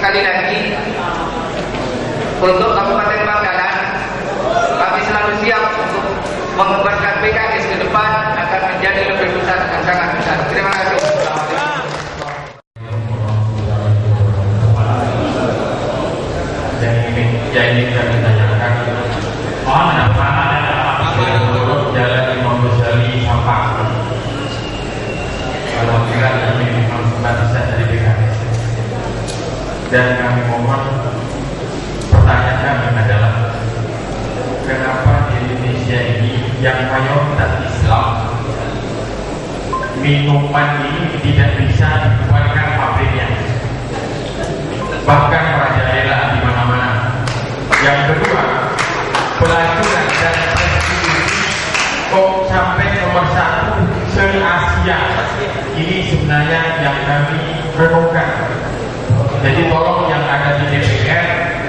sekali lagi untuk Kabupaten Bangkalan, kami selalu siap untuk mengembangkan PKS ke depan agar menjadi lebih besar dan sangat besar. Terima kasih. Yang ingin kami tanyakan, mohon maaf menurut jalan Imam Ghazali Sampang. Kalau kira kami memang simpatisan dari PKS, dan kami mohon, pertanyaan kami adalah, kenapa di Indonesia ini yang mayoritas Islam minuman ini tidak bisa dikeluarkan pabriknya, bahkan merajalela di mana-mana. Yang kedua, pelacuran dan prostitusi kok sampai nomor 1 se-Asia. Ini sebenarnya yang kami renungkan. Jadi tolong yang ada di DPR,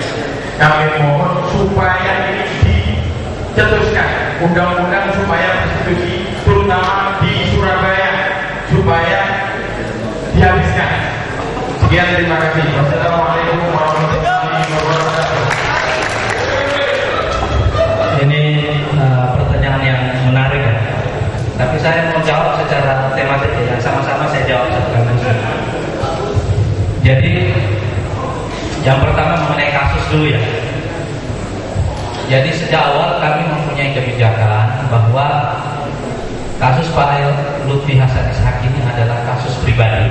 kami mohon supaya ini dicetuskan undang-undang supaya prostitusi terutama di Surabaya supaya dihabiskan. Sekian, terima kasih. Wassalamualaikum warahmatullahi wabarakatuh. Ini pertanyaan yang menarik ya. Tapi saya mau jawab secara tematik ya. Sama-sama saya jawab sekaligus. Jadi yang pertama mengenai kasus dulu ya. Jadi sejak awal kami mempunyai kebijakan bahwa kasus Pak Lutfi Hasan Ishak ini adalah kasus pribadi,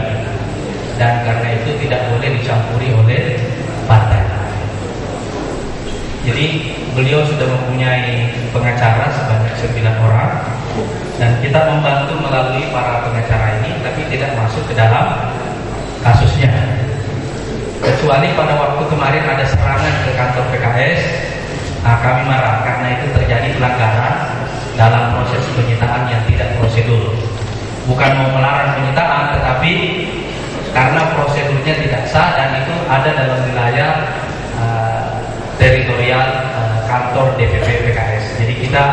dan karena itu tidak boleh dicampuri oleh partai. Jadi beliau sudah mempunyai pengacara sebanyak 9 orang, dan kita membantu melalui para pengacara ini, tapi tidak masuk ke dalam kasusnya. Kecuali pada waktu kemarin ada serangan ke kantor PKS, nah kami marah karena itu terjadi pelanggaran dalam proses penyitaan yang tidak prosedur. Bukan mau melarang penyitaan, tetapi karena prosedurnya tidak sah dan itu ada dalam wilayah teritorial kantor DPP PKS. Jadi kita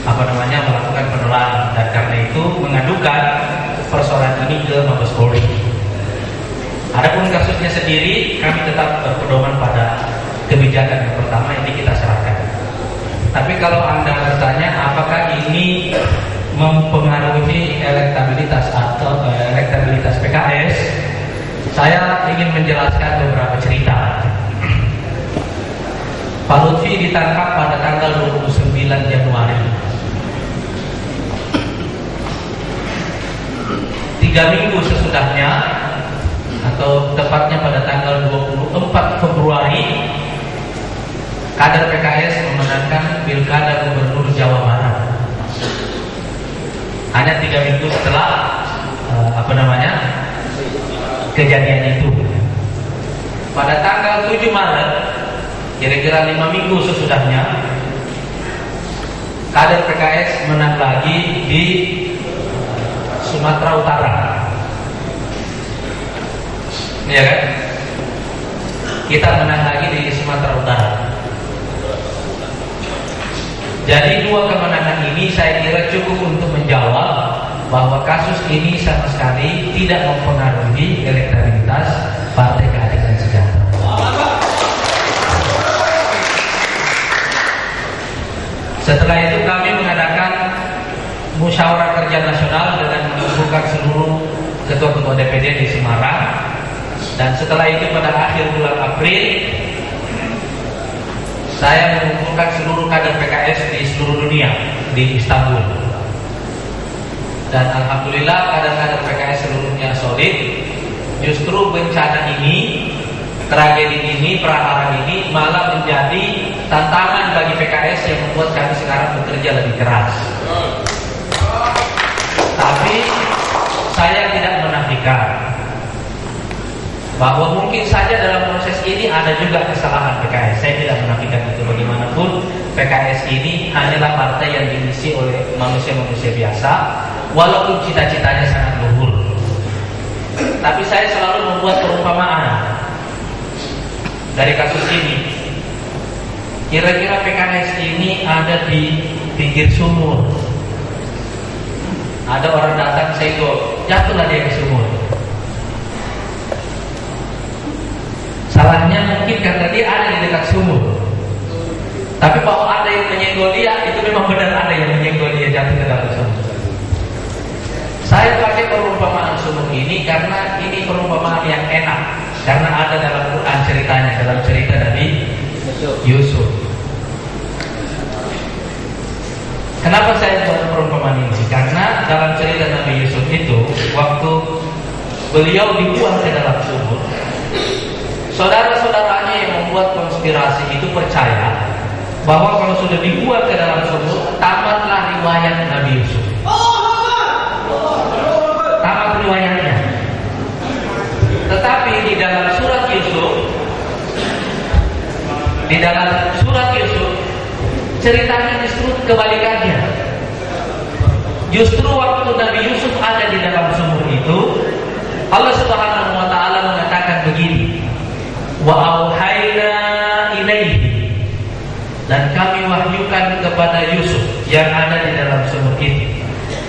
melakukan penolakan, dan karena itu mengadukan persoalan ini ke Mabes Polri. Adapun kasusnya sendiri, kami tetap berpedoman pada kebijakan yang pertama, ini kita serahkan. Tapi kalau Anda bertanya apakah ini mempengaruhi elektabilitas atau elektabilitas PKS, saya ingin menjelaskan beberapa cerita. Pak Lutfi ditangkap pada tanggal 29 Januari. 3 minggu sesudahnya, atau tepatnya pada tanggal 24 Februari, kader PKS memenangkan Pilkada Gubernur Jawa Barat. Hanya 3 minggu setelah kejadian itu. Pada tanggal 7 Maret, kira-kira 5 minggu sesudahnya, kader PKS menang lagi di Sumatera Utara. Iya kan? Kita menang lagi di Sumatera Utara. Jadi 2 kemenangan ini saya kira cukup untuk menjawab bahwa kasus ini sama sekali tidak mempengaruhi elektabilitas Partai Keadilan Sejahtera. Setelah itu kami mengadakan musyawarah kerja nasional dengan mengumpulkan seluruh ketua-ketua DPD di Semarang, dan setelah itu pada akhir bulan April saya mengumpulkan seluruh kader PKS di seluruh dunia di Istanbul, dan alhamdulillah kader-kader PKS seluruhnya solid. Justru bencana ini, tragedi ini, perahara ini malah menjadi tantangan bagi PKS yang membuat kami sekarang bekerja lebih keras. Tapi saya tidak menafikan bahwa mungkin saja dalam proses ini ada juga kesalahan PKS. Saya tidak menafikan itu. Bagaimanapun PKS ini hanyalah partai yang diisi oleh manusia-manusia biasa, walaupun cita-citanya sangat luhur. Tapi saya selalu membuat perumpamaan dari kasus ini. Kira-kira PKS ini ada di pinggir sumur. Ada orang datang sego, jatuhlah dia ke sumur. Salahnya mungkin karena dia ada di dekat sumur. Tapi bahwa ada yang menyenggol dia, itu memang benar ada yang menyenggol dia jatuh ke dalam sumur. Saya pakai perumpamaan sumur ini karena ini perumpamaan yang enak, karena ada dalam Quran ceritanya, dalam cerita Nabi Yusuf. Kenapa saya buat perumpamaan ini? Karena dalam cerita Nabi Yusuf itu, waktu beliau dibuang ke dalam sumur, saudara-saudaranya yang membuat konspirasi itu percaya bahwa kalau sudah dibuang ke dalam sumur, tamatlah riwayat Nabi Yusuf. Tamat riwayatnya. Tetapi di dalam surat Yusuf, ceritanya justru kebalikannya. Justru waktu Nabi Yusuf ada di dalam sumur itu, Allah Subhanahu wa taala mengatakan begini, wa auhayna ilaihi, dan kami wahyukan kepada Yusuf yang ada di dalam sumur itu,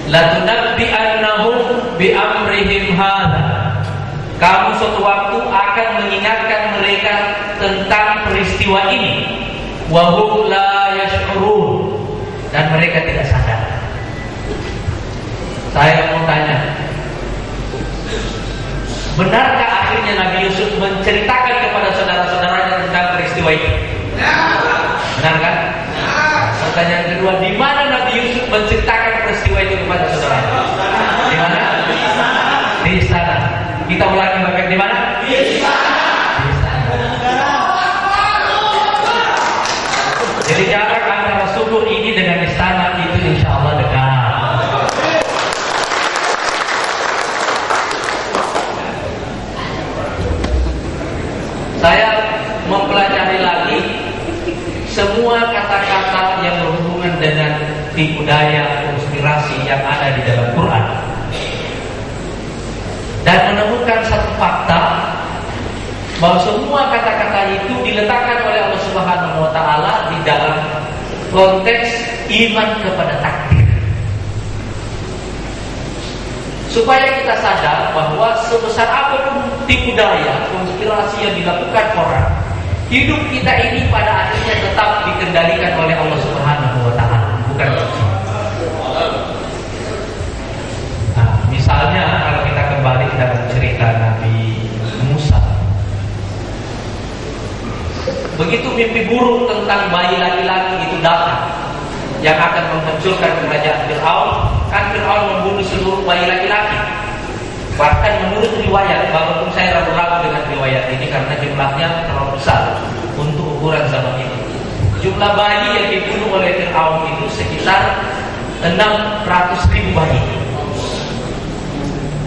latunabbi'annahum bi amrihim hadza, kamu suatu waktu akan mengingatkan mereka tentang peristiwa ini, wa hum la yash'urun, dan mereka tidak sadar. Saya mau tanya, benarkah akhirnya Nabi Yusuf menceritakan kepada saudara-saudaranya tentang peristiwa ini? Benar kan? Pertanyaan kedua, di mana Nabi Yusuf menceritakan peristiwa itu kepada saudaranya? Di mana? Di sana. Kita ulangi bapak, di mana? Di sana. Jadi jarak antara sumur ini dengan istana itu insya Allah dekat. Saya mempelajari lagi semua kata-kata yang berhubungan dengan tipu daya, konspirasi yang ada di dalam Quran, dan menemukan satu fakta bahwa semua kata-kata itu diletakkan oleh Allah Subhanahu wa taala di dalam konteks iman kepada takdir. Supaya kita sadar bahwa sebesar apapun tipu daya, konspirasi yang dilakukan orang, hidup kita ini pada akhirnya tetap dikendalikan oleh Allah Subhanahu wa taala, bukan kita. Nah, misalnya kalau kita kembali dalam cerita Nabi Musa, begitu mimpi buruk tentang bayi laki-laki itu datang yang akan menghancurkan kerajaan Fir'aun, kan Fir'aun membunuh seluruh bayi laki-laki. Bahkan menurut riwayat, walaupun saya ragu-ragu dengan riwayat ini karena jumlahnya terlalu besar untuk ukuran zaman itu, jumlah bayi yang dibunuh oleh Fir'aun itu sekitar 600.000 bayi.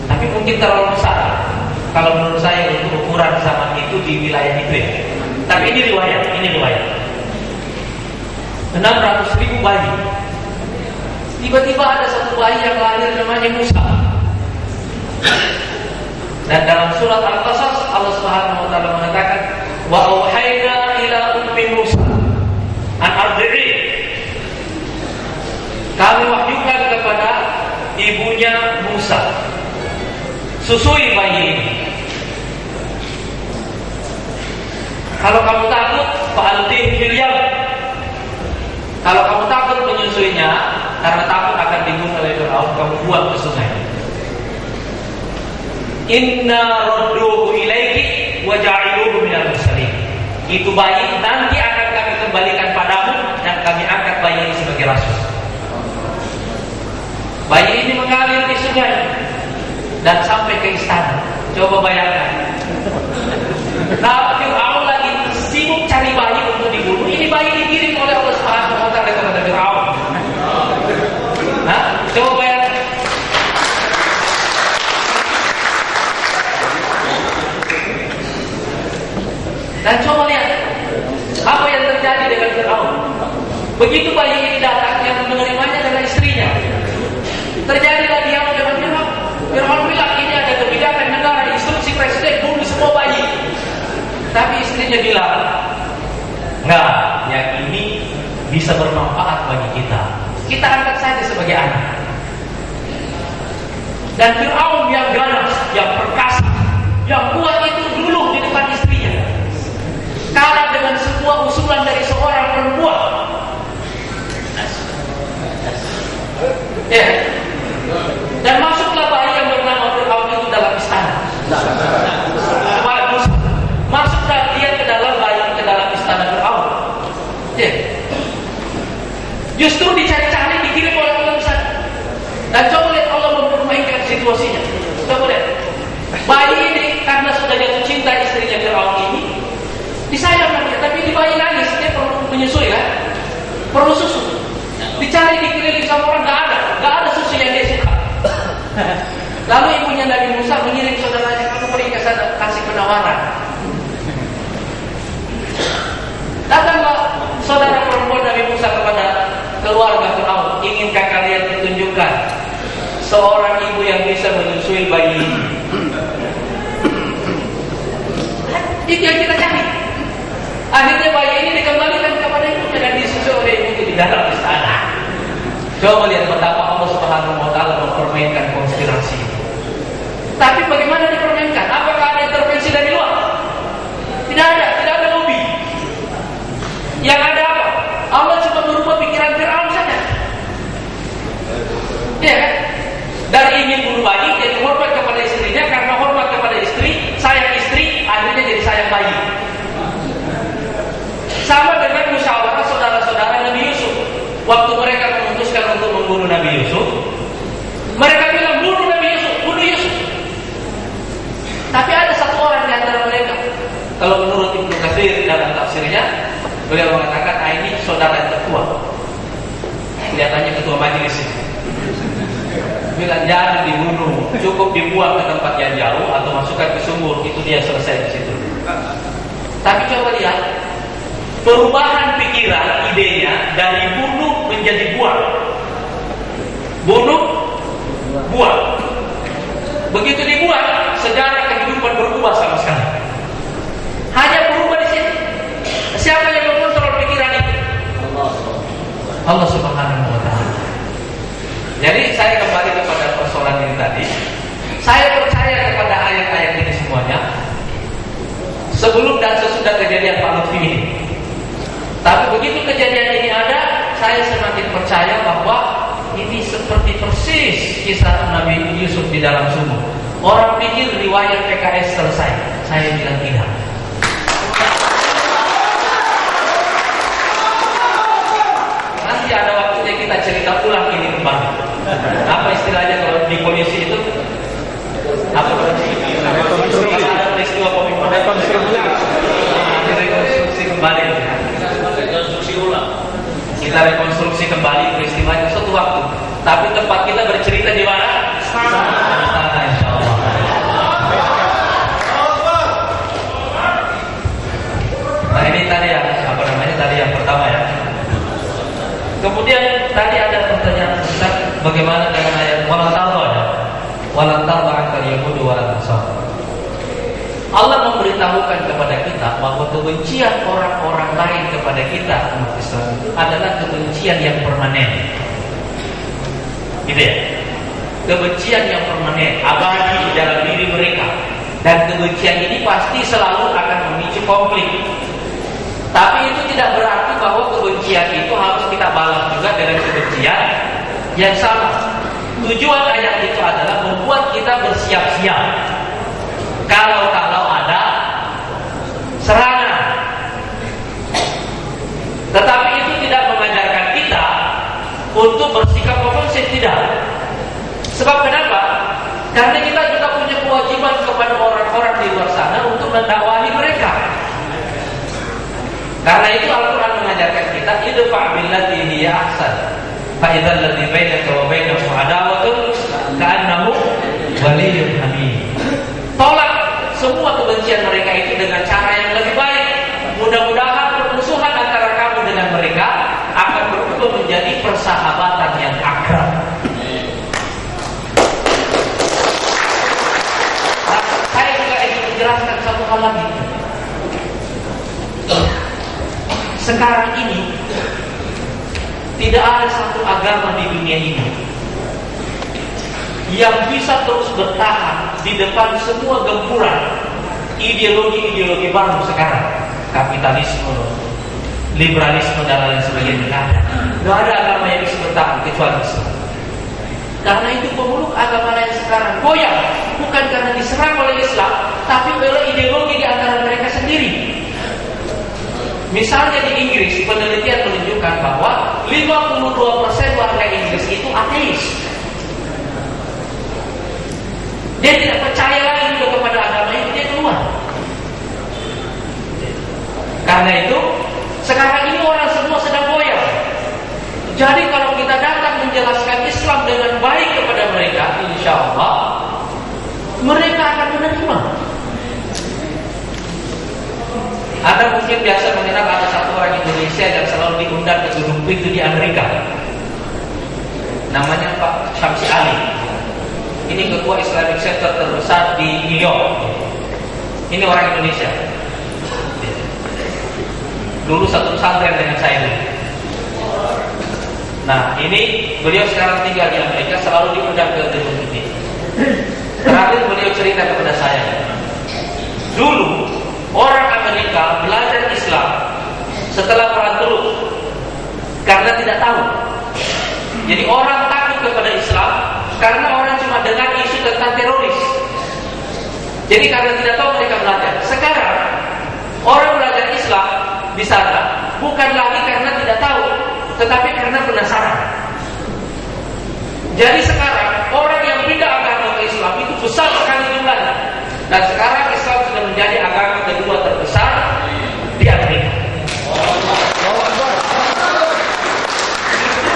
Tapi mungkin terlalu besar kalau menurut saya untuk ukuran zaman itu di wilayah itu ya. Tapi ini riwayat. 600.000 bayi. Tiba-tiba ada satu bayi yang lahir namanya Musa. Dan dalam surat Al-Qasas Allah Subhanahu wa taala mengatakan, wa auhayna ila ummi Musa an ardi'i, kami wahyukan kepada ibunya Musa, susui bayi ini. Kalau kamu takut, fa'aldihi fil yam. Kalau kamu takut menyusuinya karena takut akan dibunuh oleh Fir'aun, kamu buang ke sungai. Inna radduhu ilaiki wa ja'iluhu minal mursalin. Itu bayi nanti akan kami kembalikan padamu dan kami angkat bayi ini sebagai rasul. Bayi ini mengalir di sungai dan sampai ke istana. Coba bayangkan. Nah, Fir'aun lagi sibuk cari bayi untuk dibunuh. Ini bayi dikirim oleh Allah Subhanahu wa taala kepada Fir'aun. Nah, coba bayangkan. Dan coba lihat apa yang terjadi dengan Fir'aun. Begitu bayi ini datang, yang menerimanya adalah istrinya. Terjadilah dialog dengan Fir'aun. Fir'aun bilang ini ada kebijakan negara, instruksi presiden bunuh semua bayi. Tapi istrinya bilang, enggak, yang ini bisa bermanfaat bagi kita. Kita angkat saja sebagai anak. Dan Fir'aun yang ganas, yang perkasa, yang kuat itu dulu di depan istrinya. Disayang dia, tapi di bayi nangis, dia perlu menyusui kan? Perlu susu. Dicari dikelilingi sama orang, nggak ada susu yang dia suka. Lalu ibunya Nabi Musa mengirim saudaranya, kamu pergi ke sana kasih penawaran. Datanglah saudara perempuan Nabi Musa kepada keluarga Firaun, inginkah kalian ditunjukkan seorang ibu yang bisa menyusui bayi ini? Itu yang kita cari. Akhirnya bayi ini dikembalikan kepada ibunya dan disusui oleh ibunya di dalam istana. Coba lihat betapa Allah Subhanahu wa taala mempermainkan konspirasi. Tapi bagaimana dipermainkan? Apakah ada intervensi dari luar? Tidak ada lobby. Yang ada apa? Allah cuma merubah pikiran Fir'aun saja. Iya kan? Dari ingin bunuh bayi jadi hormat kepada istrinya, karena hormat kepada istri, sayang istri, akhirnya jadi sayang bayi. Sama dengan musyawarah saudara-saudara Nabi Yusuf. Waktu mereka memutuskan untuk membunuh Nabi Yusuf, mereka bilang bunuh Nabi Yusuf, bunuh Yusuf. Tapi ada satu orang di antara mereka, kalau menurut Ibnu Katsir dalam tafsirnya, beliau mengatakan, ini saudara yang tertua. Kelihatannya ketua majelis ini. Bilang jangan dibunuh, cukup dibuang ke tempat yang jauh atau masukkan ke sumur, itu dia selesai di situ. Tapi coba lihat perubahan pikiran, idenya dari bunuh menjadi buang. Bunuh, buang. Begitu dibuang, sejarah kehidupan berubah sama sekali. Hanya berubah di sini. Siapa yang mengontrol pikiran itu? Allah Subhanahu wa taala. Jadi saya kembali kepada persoalan ini tadi. Saya percaya kepada ayat-ayat ini semuanya sebelum dan sesudah kejadian Pak Lutfi ini. Tapi begitu kejadian ini ada, saya semakin percaya bahwa ini seperti persis kisah Nabi Yusuf di dalam sumur. Orang pikir riwayat PKS selesai. Saya bilang tidak. Nanti ada waktunya kita cerita ulang ini kembali. Apa istilahnya kalau di polisi itu? Apa rekonstruksi? Ada peristiwa pembunuhan. Rekonstruksi kembali. Rekonstruksi ulang. Kita rekonstruksi kembali peristiwanya suatu waktu. Tapi tempat kita bercerita di mana? Istana, insyaallah. Nah ini tadi yang apa namanya tadi yang pertama ya. Kemudian tadi ada pertanyaan tentang bagaimana dengan ayat walantarwa angkal yahudu walantasar. Allah memberitahukan kepada kita bahwa kebencian orang-orang lain kepada kita umat Islam itu adalah kebencian yang permanen. Gitu ya. Kebencian yang permanen, abadi di dalam diri mereka. Dan kebencian ini pasti selalu akan memicu konflik. Tapi itu tidak berarti bahwa kebencian itu harus kita balas juga dengan kebencian yang sama. Tujuan ayat itu adalah membuat kita bersiap-siap kalau ada serangan. Tetapi itu tidak mengajarkan kita untuk bersikap ofensif, tidak. Sebab kenapa? Karena kita juga punya kewajiban kepada orang-orang di luar sana untuk mendakwahi mereka. Karena itu Al-Quran mengajarkan kita idfa' billati hiya ahsan fa idzal ladzi bainaka wa bainahu adawatun ka'annahu waliyyun hamim. Tolak semua kebencian mereka itu dengan cara yang lebih baik. Mudah-mudahan permusuhan antara kamu dengan mereka akan berubah menjadi persahabatan yang akrab. Nah, saya juga ingin menjelaskan satu hal lagi. Sekarang ini tidak ada satu agama di dunia ini yang bisa terus bertahan di depan semua gempuran ideologi-ideologi baru sekarang, kapitalisme, liberalisme dan lain sebagainya. Tidak ada agama yang bisa bertahan kecuali Islam. Karena itu pemeluk agama lain sekarang goyah, bukan karena diserang oleh Islam, tapi oleh ideologi di antara mereka sendiri. Misalnya di Inggris, penelitian menunjukkan bahwa 52% warga Inggris itu ateis. Dia tidak percaya lagi kepada agama itu, dia keluar. Karena itu sekarang ini orang semua sedang goyah. Jadi kalau kita datang menjelaskan Islam dengan baik kepada mereka, insya Allah mereka akan menerima. Anda mungkin biasa mengenal ada satu orang Indonesia yang selalu diundang ke Gunung itu di Amerika. Namanya Pak Syamsi Ali. Ini ketua Islamic Center terbesar di New York. Ini orang Indonesia. Dulu satu pesantren dengan saya dulu. Nah, ini beliau sekarang tinggal di Amerika, selalu diundang ke Gunung ini. Terakhir beliau cerita kepada saya, dulu orang Amerika belajar Islam setelah perang Teluk karena tidak tahu. Jadi orang takut kepada Islam karena orang cuma dengar isu tentang teroris. Jadi karena tidak tahu mereka belajar. Sekarang orang belajar Islam di sana bukan lagi karena tidak tahu, tetapi karena penasaran. Jadi sekarang orang yang pindah agama ke Islam itu besar sekali jumlahnya. Dan sekarang Islam sudah menjadi agama kedua terbesar di Amerika.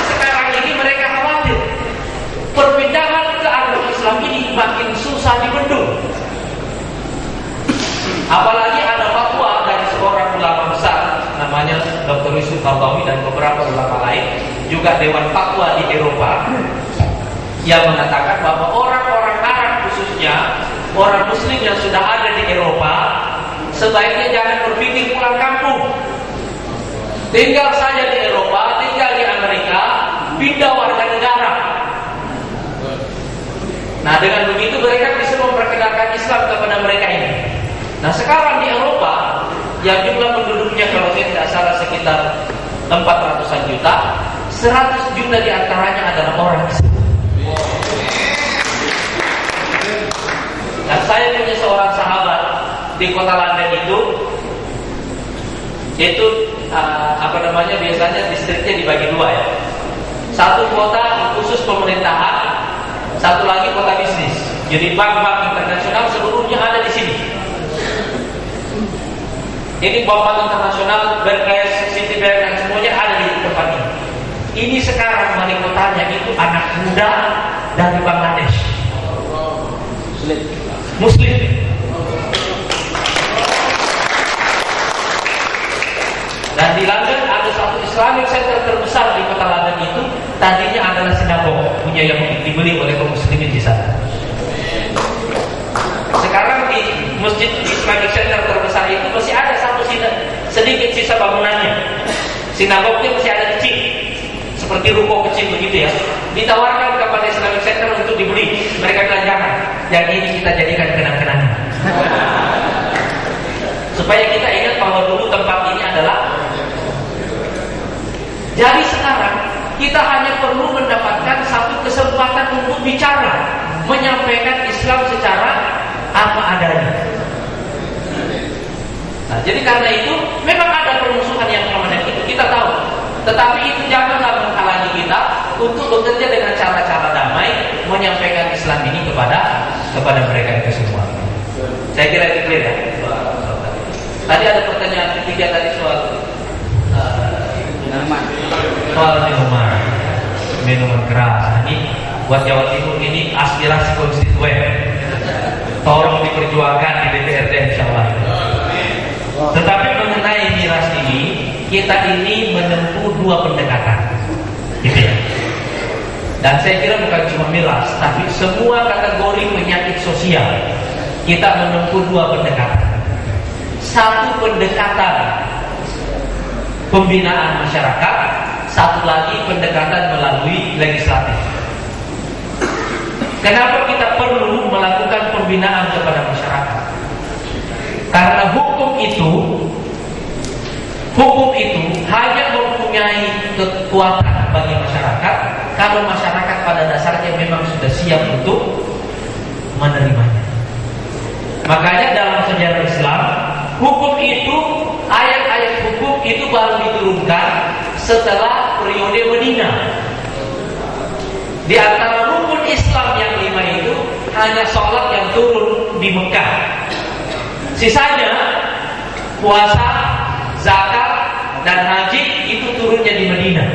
Sekarang ini mereka khawatir perpindahan ke agama Islam ini makin susah dibendung. Apalagi ada fatwa dari seorang ulama besar namanya Dr. Yusuf Qaradawi dan beberapa ulama lain, juga Dewan Fatwa di Eropa, yang mengatakan bahwa orang-orang Arab khususnya orang Muslim yang sudah ada di Eropa sebaiknya jangan berpikir pulang kampung, tinggal saja di Eropa, tinggal di Amerika, pindah warga negara. Nah, dengan begitu mereka bisa memperkenalkan Islam kepada mereka ini. Nah, sekarang di Eropa yang jumlah penduduknya kalau saya tidak salah sekitar 400-an juta, 100 juta diantaranya adalah orang Islam. Dan saya punya seorang sahabat di kota London itu biasanya distriknya dibagi dua ya. Satu kota khusus pemerintahan, satu lagi kota bisnis. Jadi bank-bank internasional seluruhnya ada di sini. Ini bank-bank internasional, Barclays, Citibank dan semuanya ada di tempat ini. Ini sekarang wali kotanya itu anak muda dari Bangladesh, Muslim. Dan di London ada satu Islamic Center terbesar di kota London itu tadinya adalah sinagog punya Yahudi, dibeli oleh kaum muslimin di sana. Sekarang di masjid Islamic Center terbesar itu masih ada satu sedikit sisa bangunannya. Sinagognya masih ada kecil, seperti ruko kecil begitu ya. Ditawarkan kepada Islamic Center untuk dibeli. Mereka bilang jangan, yang ini kita jadikan kenang-kenangan. Supaya kita ingat bahwa dulu tempat ini adalah. Jadi sekarang kita hanya perlu mendapatkan satu kesempatan untuk bicara, menyampaikan Islam secara apa adanya. Nah, jadi karena itu memang ada permusuhan yang permanen itu kita tahu, tetapi itu janganlah menghalangi kita untuk bekerja dengan cara-cara damai, menyampaikan Islam ini kepada mereka itu semua. Saya kira itu clear ya. Tadi ada pertanyaan ketiga tadi soal minuman keras. Ini buat Jawa Timur ini aspirasi konstituen. Tolong diperjuangkan di DPRD insyaallah. Tetapi mengenai miras ini, kita ini menempuh dua pendekatan, gitu ya. Dan saya kira bukan cuma miras, tapi semua kategori penyakit sosial kita menempuh dua pendekatan. Satu pendekatan pembinaan masyarakat, satu lagi pendekatan melalui legislatif. Kenapa kita perlu melakukan pembinaan kepada masyarakat? Karena hukum itu hanya mempunyai kekuatan bagi masyarakat kalau masyarakat pada dasarnya memang sudah siap untuk menerimanya. Makanya dalam sejarah Islam, hukum itu, ayat-ayat hukum itu baru diturunkan setelah periode Madinah. Di antara rukun Islam yang 5 itu hanya sholat yang turun di Mekah. Sisanya puasa, zakat, dan haji itu turunnya di Madinah.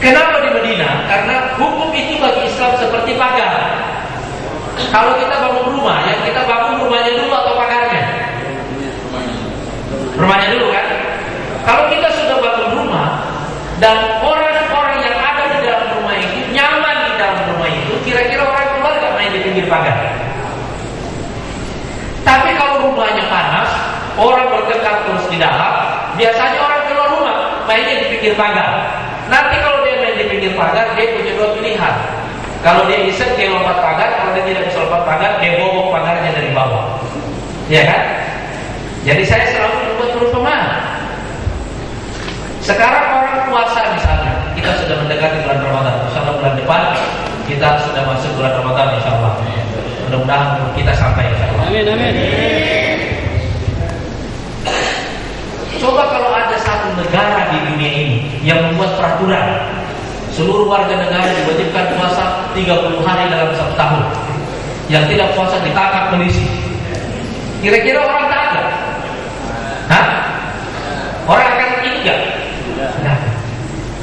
Kenapa di Madinah? Karena hukum itu bagi Islam seperti pagar. Kalau kita bangun rumah, yang kita bangun rumahnya dulu atau pagarnya? Rumahnya dulu kan? Kalau kita sudah bangun rumah dan orang-orang yang ada di dalam rumah itu nyaman di dalam rumah itu, kira-kira orang keluar gak main di pinggir pagar? Tapi kalau rumahnya panas, orang berkekang terus di dalam, biasanya orang keluar rumah mainnya di pinggir pagar. Nanti kalau dia main di pinggir pagar, dia punya dua pilihan. Kalau dia iseng, dia lompat pagar. Kalau dia tidak bisa lompat pagar, dia bobok pagarnya dari bawah. Ya kan? Jadi saya selalu membuat perumpamaan. Sekarang orang puasa misalnya, kita sudah mendekati bulan Ramadan. Insyaallah bulan depan kita sudah masuk bulan Ramadan insyaallah. Mudah-mudahan kita sampai insyaallah. Amin, amin. Coba kalau ada satu negara di dunia ini yang membuat peraturan seluruh warga negara diwajibkan puasa 30 hari dalam satu tahun. Yang tidak puasa ditangkap polisi. Kira-kira orang taat gak? Hah? Orang akan ini gak? Nah.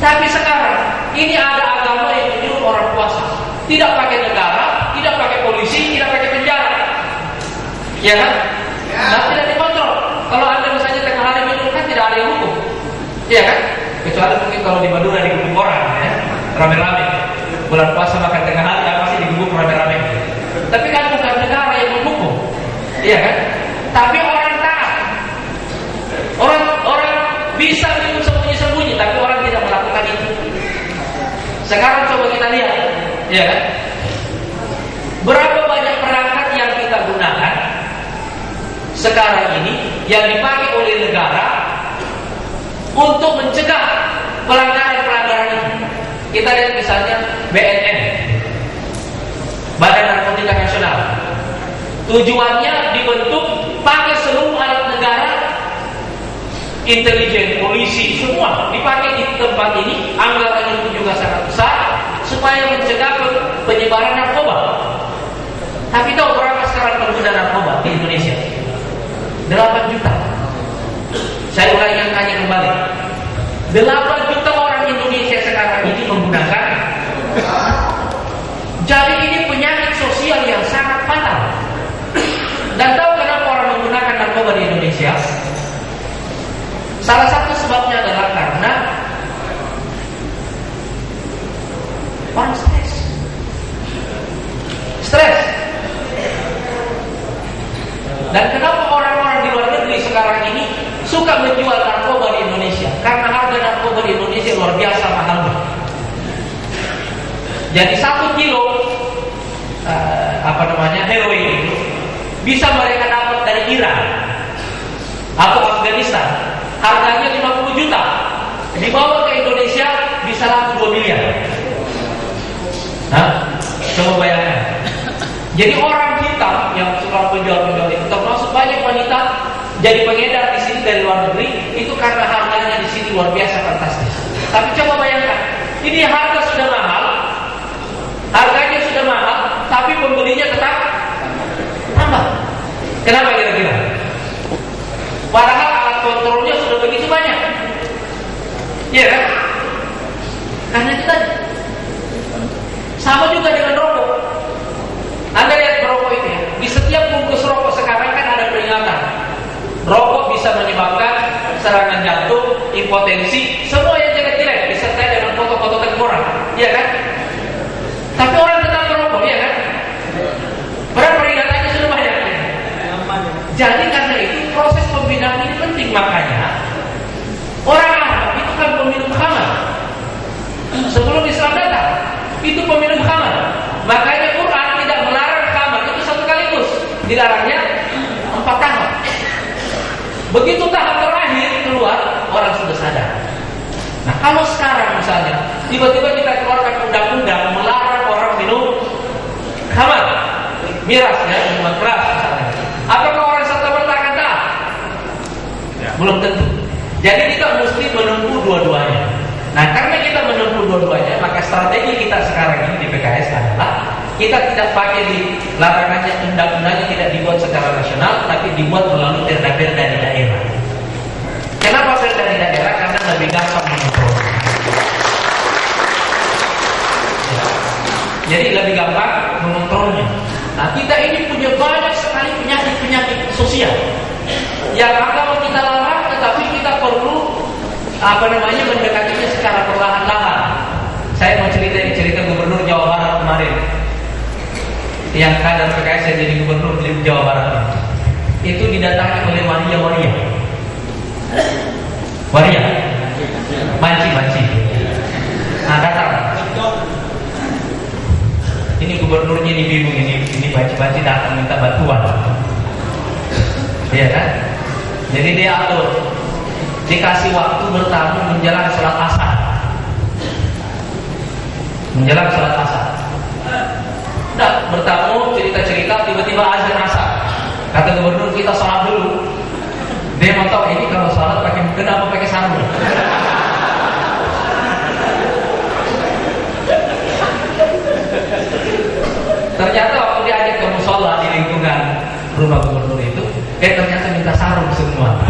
Tapi sekarang ini ada agama yang menyuruh orang puasa, tidak pakai negara, tidak pakai polisi, tidak pakai penjara. Ya kan? Nah, tidak dikontrol. Kalau Anda misalnya tengah hari minum kan tidak ada yang hukum. Iya kan? Kecuali mungkin kalau di Madura digebuk orang ya, rame-rame. Bulan puasa makan tengah hari ya pasti digebuk rame-rame. Tapi kan bukan negara yang menghukum. Iya kan? Tapi orang taat. Orang bisa minum sembunyi-sembunyi, tapi orang tidak melakukan itu. Sekarang coba kita lihat, ya kan? Berapa banyak perangkat yang kita gunakan sekarang ini yang dipakai oleh negara untuk mencegah pelanggaran-pelanggaran ini. Kita lihat misalnya BNN, Badan Narkotika Nasional. Tujuannya dibentuk pakai seluruh alat negara, intelijen, polisi, semua dipakai di tempat ini. Anggarannya itu juga sangat besar supaya mencegah penyebaran narkoba. Tapi tahu berapa sekarang pengguna narkoba di Indonesia? 8 juta. Saya ulangi angkanya kembali. 8 juta orang Indonesia sekarang ini menggunakan. Jadi ini penyakit sosial yang sangat fatal. Dan tahu kenapa orang menggunakan narkoba di Indonesia? Salah satu sebabnya adalah karena orang stres. Dan kenapa orang-orang di luar negeri sekarang ini suka menjual narkoba di Indonesia? Karena harga narkoba di Indonesia luar biasa mahalnya. Jadi 1 kilo heroin itu bisa mereka dapat dari Iran atau Afghanistan. Harganya 50 juta. Dibawa ke Indonesia bisa laku 2 miliar. Hah? Coba bayangkan. Jadi orang hitam yang suka penjual-penjual itu, termasuk banyak wanita jadi pengedar di sini dari luar negeri, itu karena harganya di sini luar biasa fantastis. Tapi coba bayangkan, ini harga sudah mahal, harganya sudah mahal, tapi pembelinya tetap tambah. Kenapa kira-kira? Padahal alat kontrolnya sudah begitu banyak. Iya kan? Karena kita sama juga dengan rokok. Anda lihat rokok itu ya, di setiap bungkus rokok sekarang kan ada peringatan. Rokok bisa menyebabkan serangan jantung, impotensi, semua yang jelek-jelek disertai dengan foto-foto tengkorak, iya kan? Tapi orang tetap merokok, iya kan? Padahal peringatannya sudah banyak. Jadi karena itu proses pembinaan ini penting, makanya orang Arab itu kan peminum khamar. Sebelum Islam datang, itu peminum khamar. Makanya Quran tidak melarang khamar itu satu kaligus, dilarangnya 4 tahap. Begitu tahap terakhir keluar, orang sudah sadar. Nah kalau sekarang misalnya tiba-tiba kita keluarkan undang-undang melarang orang minum khamar, miras ya, minuman keras misalnya, apakah orang serta-merta akan taat? Belum tentu. Jadi kita mesti menempuh dua-duanya. Nah karena kita menempuh dua-duanya, maka strategi kita sekarang ini di PKS adalah kita tidak pakai di larangannya, undang-undangnya tidak dibuat secara nasional, tapi dibuat melalui perda-perda di daerah. Nah, kita ini punya banyak sekali penyakit-penyakit sosial yang kalau kita larang, tetapi kita perlu mendekatinya secara perlahan-lahan. Saya mau cerita Gubernur Jawa Barat kemarin, yang kader PKS yang jadi gubernur di Jawa Barat itu didatangi oleh waria, manci. Nah, datang. Ini gubernurnya ini bingung, ini banci datang minta bantuan. Iya kan? Jadi dia atur, dikasih waktu bertamu menjelang sholat asar. Udah bertamu, cerita-cerita, tiba-tiba azan asar. Kata gubernur, kita sholat dulu. Dia mau tahu ini kalau sholat pakai mukena apa pakai sarung. Ternyata waktu diajak ke musola di lingkungan rumah gubernur itu, ternyata minta sarung semua.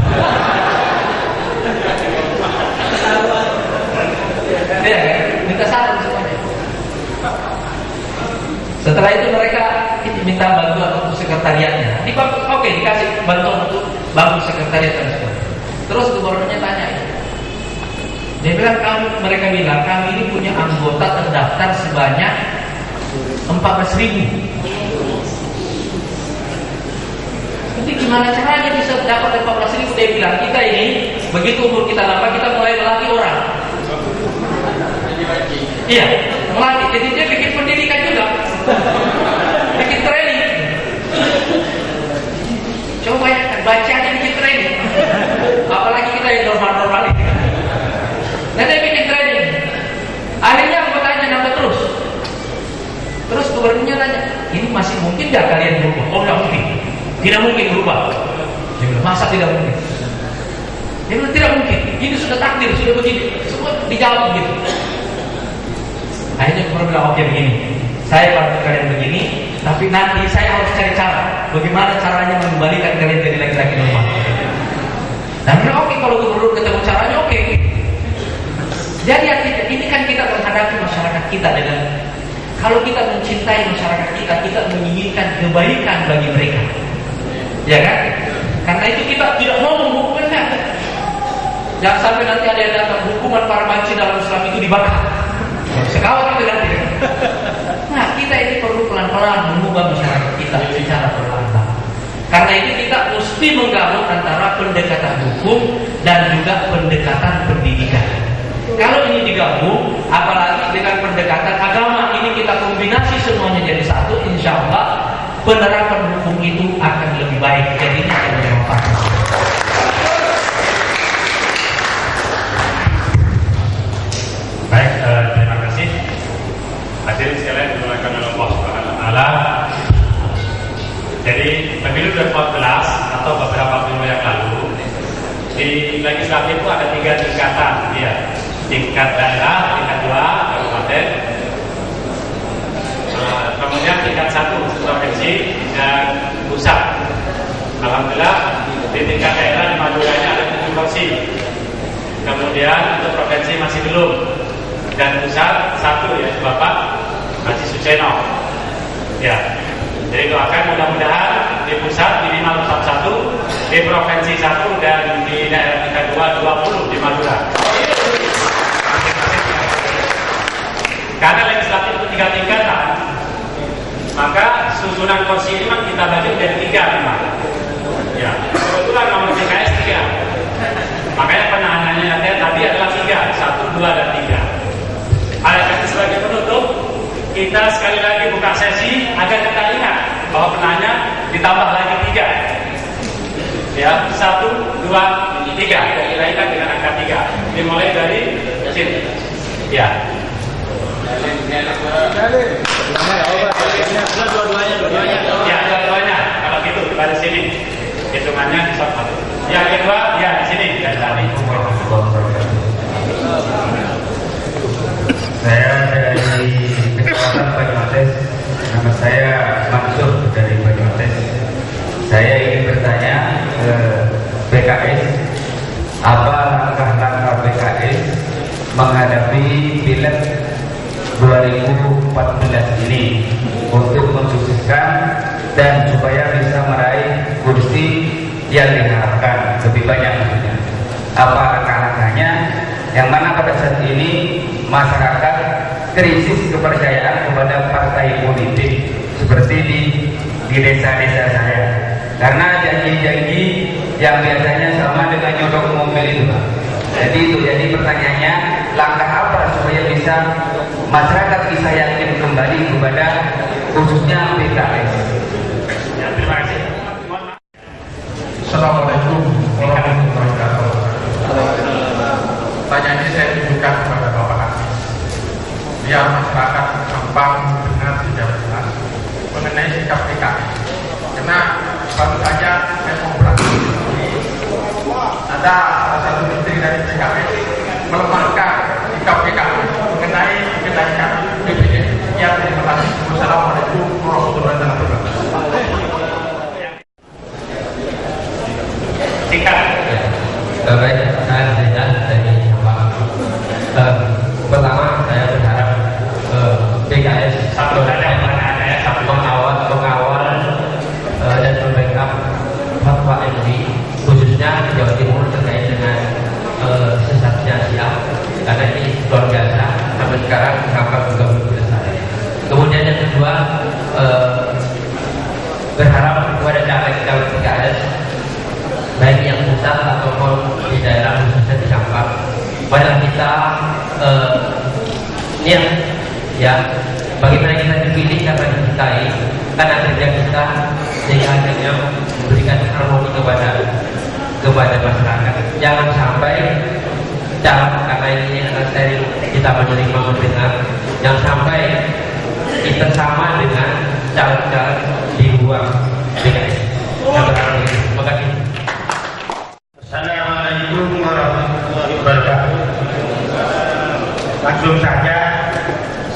Iya kan? Minta sarung semuanya. Setelah itu mereka minta bantuan untuk sekretariatnya. Dikasih bantuan untuk bangun sekretariat dan sebagainya. Terus gubernurnya tanya, dia bilang mereka bilang kami ini punya anggota terdaftar sebanyak 14.000. Jadi gimana caranya bisa dapat 14.000? Dia bilang kita ini begitu umur kita lama kita mulai melatih orang. Iya, melatih. Jadi dia bikin pendidikan juga, bikin training. Coba bayangkan, baca aja bikin training. Apalagi kita yang normal-normal ini. Nah, dia bikin training. Akhirnya anggotanya nambah terus. Terus gubernurnya nanya, ini masih mungkin gak kalian berubah? Oh, tidak mungkin. Tidak mungkin berubah. Dia bilang, masa tidak mungkin? Dia bilang, tidak mungkin. Ini sudah takdir, sudah begini. Semua dijawab begitu. Akhirnya gubernur bilang, oke begini. Saya bantu kalian begini, tapi nanti saya harus cari cara. Bagaimana caranya mengembalikan kalian jadi laki-laki normal. Dan bilang, oke, kalau gubernur ketemu caranya, oke. Jadi ini kan kita menghadapi masyarakat kita dengan, kalau kita mencintai masyarakat kita, kita menginginkan kebaikan bagi mereka, ya kan? Karena itu kita tidak mau menghukumnya. Jangan sampai nanti ada yang datang hukuman para banci dalam Islam itu dibakar. Sekawat itu nanti. Nah, kita ini perlu pelan-pelan mengubah masyarakat kita secara perlahan-lahan. Karena itu kita mesti menggabung antara pendekatan hukum dan juga pendekatan pendidikan. Kalau ini digabung, apalagi dengan pendekatan agama, ini kita kombinasi semuanya jadi satu, insya Allah penerapan hukum itu akan lebih baik. Jadinya akan bermanfaat. Baik, terima kasih. Hadirin sekalian dimuliakan oleh Allah Subhanahu wa taala. Jadi pemilu 2014 atau beberapa pemilu yang lalu di legislatif itu ada 3 tingkatan, ya. Tingkat daerah, tingkat 2 kabupaten, kemudian tingkat 1 provinsi dan pusat. Alhamdulillah di tingkat daerah di Madura ini ada 7 kursi. Kemudian untuk provinsi masih belum, dan pusat 1 yaitu Bapak Haji Suceno. Ya, jadi doakan mudah-mudahan di pusat minimal 41, di provinsi 1 dan di daerah tingkat 2 20 di Madura. Karena legislatif itu 3 tingkatan, maka susunan kursi ini kita bagi dari 3 memang. Ya, kebetulan nomor PKS 3. Makanya penahanannya tadi adalah 3, 1, 2, dan 3. Oleh karena sebagai penutup, kita sekali lagi buka sesi agar kita ingat bahwa penahannya ditambah lagi 3. Ya, 1, 2, 3. Kita dengan angka 3. Dimulai dari sini. Ya. Dua-duanya. Kalau gitu pada sini hitungannya di satu. Yang kedua, ya di sini dan tadi. Saya dari Kecamatan Banyumates. Nama saya Mansur dari Banyumates. Saya ingin bertanya ke PKS, apa langkah-langkah PKS menghadapi pileg 2014 ini untuk mensukseskan dan supaya bisa meraih kursi yang diharapkan lebih banyak maksudnya. Apa langkah-langkahnya? Yang mana pada saat ini masyarakat krisis kepercayaan kepada partai politik seperti di desa-desa saya, karena janji-janji yang biasanya sama dengan nyodok mobil itu, Pak. Jadi pertanyaannya, langkah apa supaya bisa masyarakat bisa yakin kembali kepada khususnya PKS? Ya, terima kasih. Assalamualaikum warahmatullahi wabarakatuh. Pertanyaan ini saya tunjukkan kepada Bapak Hafiz, biar masyarakat gampang dengar secara jelas mengenai sikap PKS. Karena baru saja saya mau berangkat, ada salah satu menteri dari PKS melemahkan sikap PKS mengenai kenaikan BBM. Ya, terima kasih. Wassalamualaikum warahmatullahi wabarakatuh. Singkat. Baik, saya Zainal dari Jawa. Pertama, saya berharap PKS Satu saja pertanyaannya, satu. mengawal dan membackup fatwa MUI khususnya di Jawa Timur terkait dengan sesatnya Syiah, karena ini luar biasa sampai sekarang sampai juga belum selesai. Kemudian yang kedua, berharap kepada caleg-caleg PKS baik yang pusat ataupun di daerah khususnya di Sampang, padahal kita niat ya bagaimana kita dipilih karena dicintai, karena kerja kita sehingga akhirnya memberikan harmoni kepada masyarakat. Jangan sampai karena ini adalah seri kita menerima mendengar, jangan sampai kita sama dengan caleg-caleg di luar PKS. Terima kasih. Assalamualaikum warahmatullahi wabarakatuh. Langsung saja,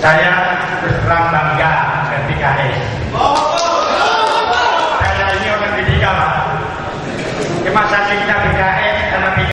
saya berserang bangga dengan PKS. Saya ini orang ketiga, Pak. Di masa kita PKS